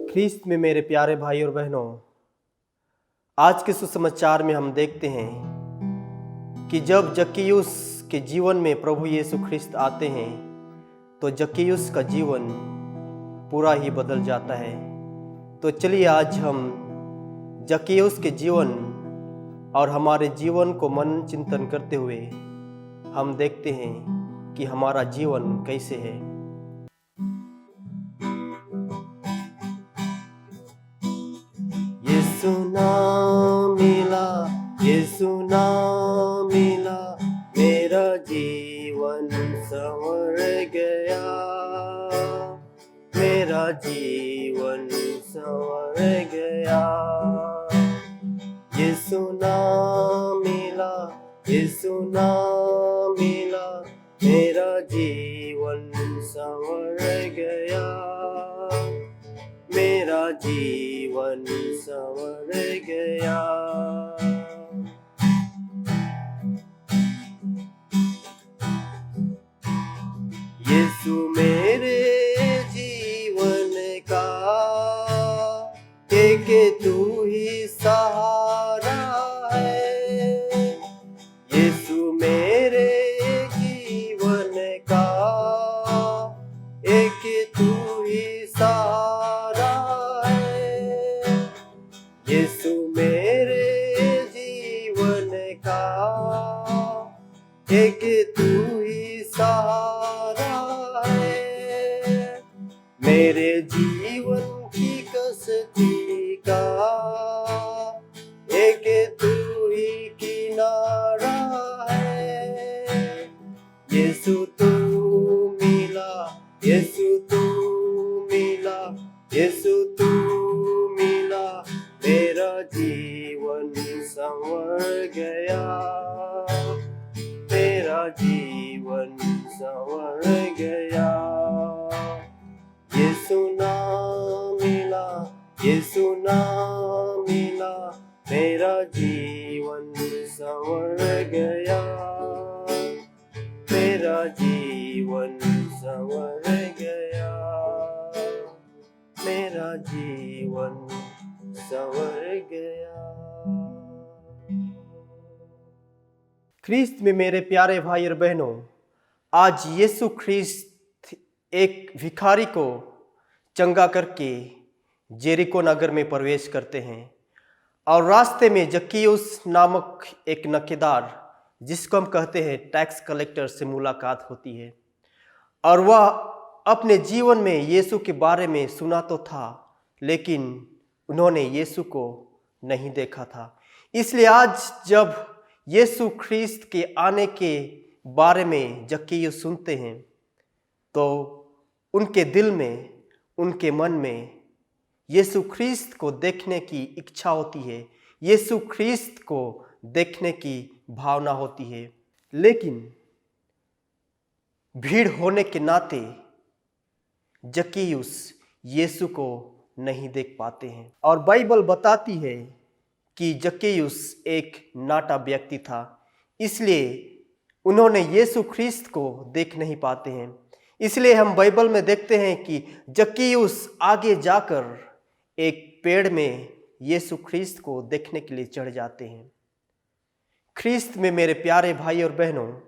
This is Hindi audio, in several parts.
ख्रीस्त में मेरे प्यारे भाई और बहनों, आज के सुसमाचार में हम देखते हैं कि जब जक्कियुस के जीवन में प्रभु यीशु ख्रीस्त आते हैं तो जक्कियुस का जीवन पूरा ही बदल जाता है। तो चलिए आज हम जक्कियुस के जीवन और हमारे जीवन को मन चिंतन करते हुए हम देखते हैं कि हमारा जीवन कैसे है। यीशु ना मिला मेरा जीवन संवर गया, मेरा जीवन संवर गया। यीशु ना मिला मेरा जीवन संवर गया, मेरा जीवन संवर गया। यीशु मेरे जीवन का एक तू ही सहारा है। यीशु मेरे जीवन का एक तू ही सहारा है। यीशु मेरे जीवन का एक तू ही सहारा है। मेरे जीवन की कश्ती का एक तू ही किनारा है। यीशु तू मिला, यीशु तू मिला, यीशु तू मिला, मेरा जीवन संवर गया, मेरा जीवन संवर गया। यीशु ना मिला, यीशु ना मिला, मेरा जीवन संवर गया, मेरा जीवन संवर गया, मेरा जीवन संवर गया। ख्रीस्त में मेरे प्यारे भाई और बहनों, आज यीशु ख्रीस्त एक भिखारी को चंगा करके जेरिको नगर में प्रवेश करते हैं और रास्ते में जक्कियुस नामक एक नकेदार, जिसको हम कहते हैं टैक्स कलेक्टर, से मुलाकात होती है। और वह अपने जीवन में यीशु के बारे में सुना तो था, लेकिन उन्होंने यीशु को नहीं देखा था। इसलिए आज जब यीशु ख्रीस्त के आने के बारे में जक्कियुस सुनते हैं तो उनके दिल में, उनके मन में यीशु ख्रीस्त को देखने की इच्छा होती है, यीशु ख्रीस्त को देखने की भावना होती है। लेकिन भीड़ होने के नाते जक्कियुस यीशु को नहीं देख पाते हैं और बाइबल बताती है कि जक्कियुस एक नाटा व्यक्ति था, इसलिए उन्होंने यीशु ख्रीस्त को देख नहीं पाते हैं। इसलिए हम बाइबल में देखते हैं कि जक्कियुस आगे जाकर एक पेड़ में यीशु ख्रीस्त को देखने के लिए चढ़ जाते हैं। ख्रीस्त में मेरे प्यारे भाई और बहनों,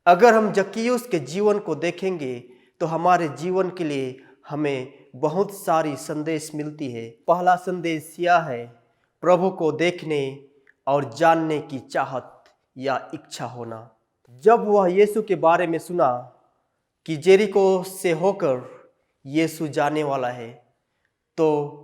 अगर हम जक्कियुस के जीवन को देखेंगे तो हमारे जीवन के लिए हमें बहुत सारी संदेश मिलती है। पहला संदेश यह है, प्रभु को देखने और जानने की चाहत या इच्छा होना। जब वह यीशु के बारे में सुना कि जेरिको से होकर यीशु जाने वाला है तो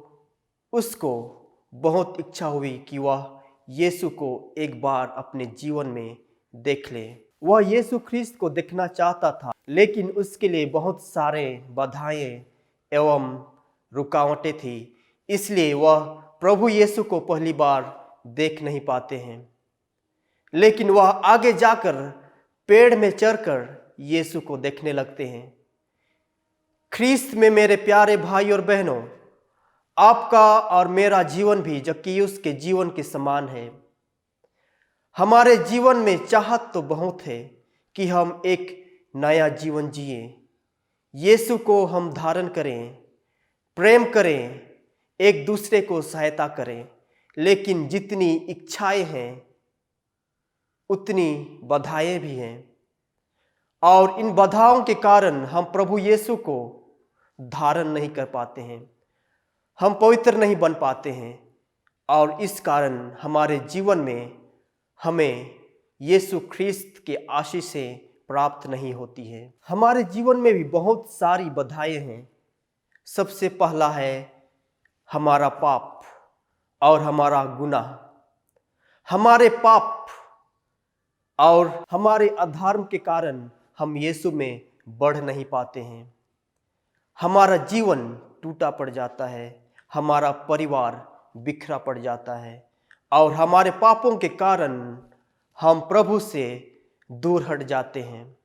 उसको बहुत इच्छा हुई कि वह यीशु को एक बार अपने जीवन में देख ले। वह यीशु ख्रीस्त को देखना चाहता था, लेकिन उसके लिए बहुत सारे बाधाएं एवं रुकावटें थी, इसलिए वह प्रभु यीशु को पहली बार देख नहीं पाते हैं। लेकिन वह आगे जाकर पेड़ में चढ़कर यीशु को देखने लगते हैं। ख्रीस्त में मेरे प्यारे भाई और बहनों, आपका और मेरा जीवन भी जक्कियुस के जीवन के समान है। हमारे जीवन में चाहत तो बहुत है, कि हम एक नया जीवन जिए, यीशु को हम धारण करें, प्रेम करें, एक दूसरे को सहायता करें। लेकिन जितनी इच्छाएं हैं उतनी बाधाएं भी हैं, और इन बाधाओं के कारण हम प्रभु यीशु को धारण नहीं कर पाते हैं, हम पवित्र नहीं बन पाते हैं, और इस कारण हमारे जीवन में हमें यीशु ख्रीस्त के आशीषें प्राप्त नहीं होती है। हमारे जीवन में भी बहुत सारी बाधाएं हैं। सबसे पहला है हमारा पाप और हमारा गुनाह। हमारे पाप और हमारे अधर्म के कारण हम यीशु में बढ़ नहीं पाते हैं। हमारा जीवन टूटा पड़ जाता है, हमारा परिवार बिखरा पड़ जाता है, और हमारे पापों के कारण हम प्रभु से दूर हट जाते हैं।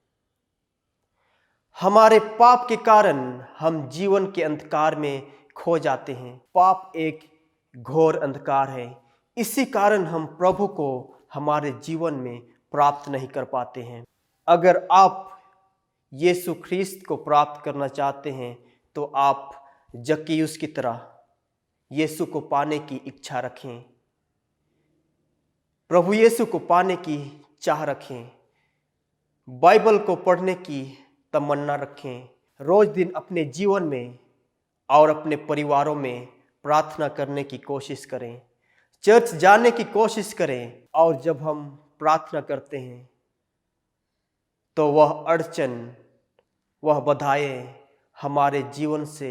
हमारे पाप के कारण हम जीवन के अंधकार में खो जाते हैं। पाप एक घोर अंधकार है, इसी कारण हम प्रभु को हमारे जीवन में प्राप्त नहीं कर पाते हैं। अगर आप यीशु ख्रीस्त को प्राप्त करना चाहते हैं तो आप जक्कैयुस की तरह यीशु को पाने की इच्छा रखें, प्रभु यीशु को पाने की चाह रखें, बाइबल को पढ़ने की तमन्ना रखें, रोज दिन अपने जीवन में और अपने परिवारों में प्रार्थना करने की कोशिश करें, चर्च जाने की कोशिश करें। और जब हम प्रार्थना करते हैं तो वह अड़चन, वह बाधाएं हमारे जीवन से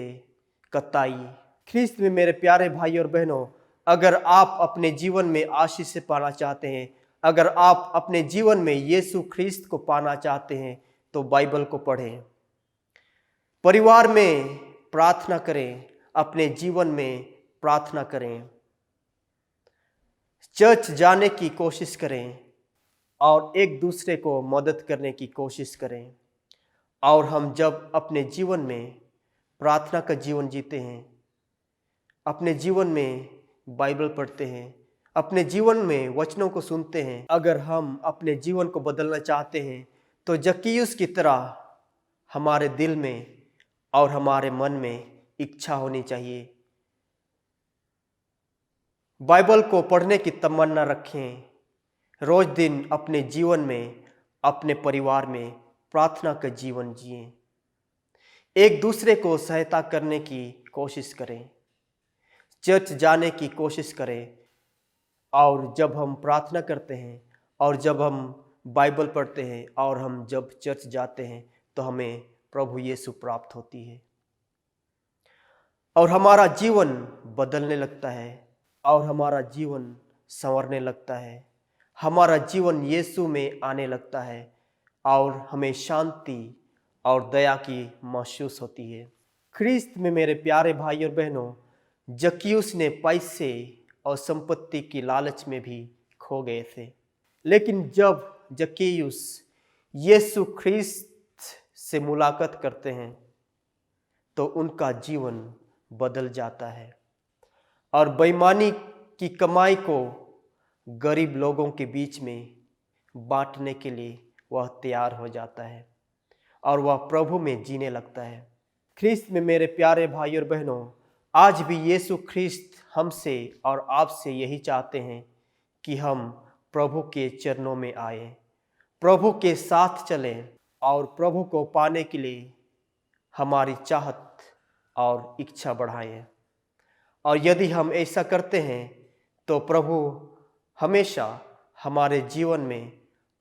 कतई। ख्रीस्त में मेरे प्यारे भाई और बहनों, अगर आप अपने जीवन में आशीष से पाना चाहते हैं, अगर आप अपने जीवन में यीशु ख्रीस्त को पाना चाहते हैं तो बाइबल को पढ़ें, परिवार में प्रार्थना करें, अपने जीवन में प्रार्थना करें, चर्च जाने की कोशिश करें और एक दूसरे को मदद करने की कोशिश करें। और हम जब अपने जीवन में प्रार्थना का जीवन जीते हैं, अपने जीवन में बाइबल पढ़ते हैं, अपने जीवन में वचनों को सुनते हैं, अगर हम अपने जीवन को बदलना चाहते हैं तो जक्कैयुस की तरह हमारे दिल में और हमारे मन में इच्छा होनी चाहिए। बाइबल को पढ़ने की तमन्ना रखें, रोज दिन अपने जीवन में, अपने परिवार में प्रार्थना का जीवन जिएं, एक दूसरे को सहायता करने की कोशिश करें, चर्च जाने की कोशिश करें। और जब हम प्रार्थना करते हैं और जब हम बाइबल पढ़ते हैं और हम जब चर्च जाते हैं तो हमें प्रभु यीशु प्राप्त होती है और हमारा जीवन बदलने लगता है और हमारा जीवन संवरने लगता है, हमारा जीवन यीशु में आने लगता है और हमें शांति और दया की महसूस होती है। ख्रीस्त में मेरे प्यारे भाई और बहनों, जक्कैयुस ने पैसे और संपत्ति की लालच में भी खो गए थे, लेकिन जब जक्कैयुस यीशु ख्रीस्त से मुलाकात करते हैं तो उनका जीवन बदल जाता है और बेईमानी की कमाई को गरीब लोगों के बीच में बांटने के लिए वह तैयार हो जाता है और वह प्रभु में जीने लगता है। ख्रीस्त में मेरे प्यारे भाई और बहनों, आज भी यीशु ख्रीस्त हमसे और आपसे यही चाहते हैं कि हम प्रभु के चरणों में आए, प्रभु के साथ चलें और प्रभु को पाने के लिए हमारी चाहत और इच्छा बढ़ाएं। और यदि हम ऐसा करते हैं तो प्रभु हमेशा हमारे जीवन में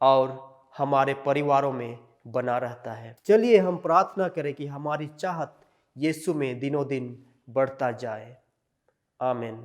और हमारे परिवारों में बना रहता है। चलिए हम प्रार्थना करें कि हमारी चाहत यीशु में दिनों दिन बढ़ता जाए। आमीन।